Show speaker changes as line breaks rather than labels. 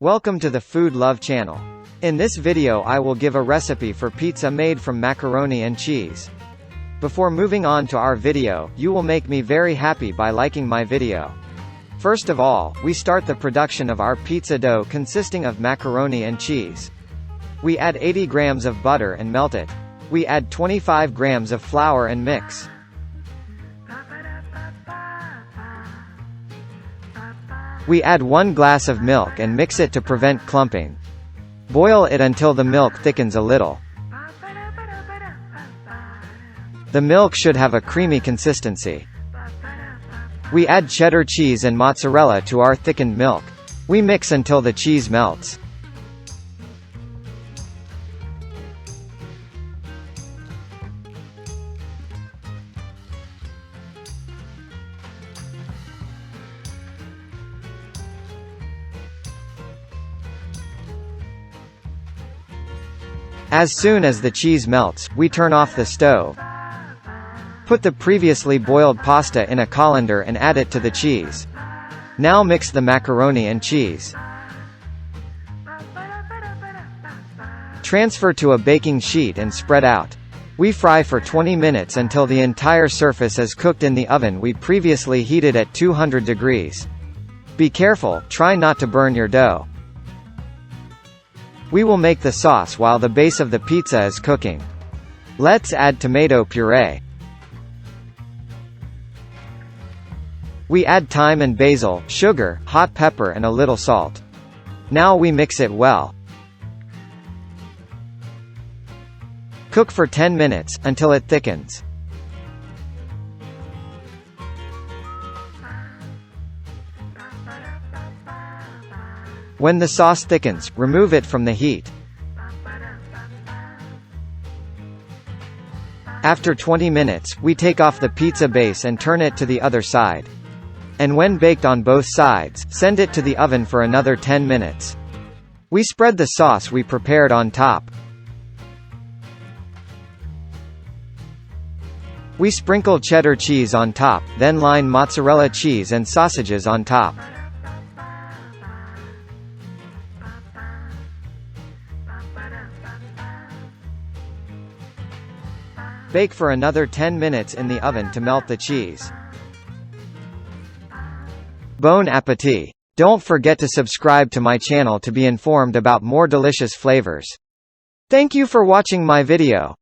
Welcome to the Food Love channel. In this video I will give a recipe for pizza made from macaroni and cheese. Before moving on to our video, you will make me very happy by liking my video. First of all, we start the production of our pizza dough consisting of macaroni and cheese. We add 80 grams of butter and melt it. We add 25 grams of flour and mix. We add 1 glass of milk and mix it to prevent clumping. Boil it until the milk thickens a little. The milk should have a creamy consistency. We add cheddar cheese and mozzarella to our thickened milk. We mix until the cheese melts. As soon as the cheese melts, we turn off the stove. Put the previously boiled pasta in a colander and add it to the cheese. Now mix the macaroni and cheese. Transfer to a baking sheet and spread out. We fry for 20 minutes until the entire surface is cooked in the oven we previously heated at 200 degrees. Be careful, try not to burn your dough. We will make the sauce while the base of the pizza is cooking. Let's add tomato puree. We add thyme and basil, sugar, hot pepper and a little salt. Now we mix it well. Cook for 10 minutes, until it thickens. When the sauce thickens, remove it from the heat. After 20 minutes, we take off the pizza base and turn it to the other side. And when baked on both sides, send it to the oven for another 10 minutes. We spread the sauce we prepared on top. We sprinkle cheddar cheese on top, then line mozzarella cheese and sausages on top. Bake for another 10 minutes in the oven to melt the cheese. Bon appétit! Don't forget to subscribe to my channel to be informed about more delicious flavors. Thank you for watching my video.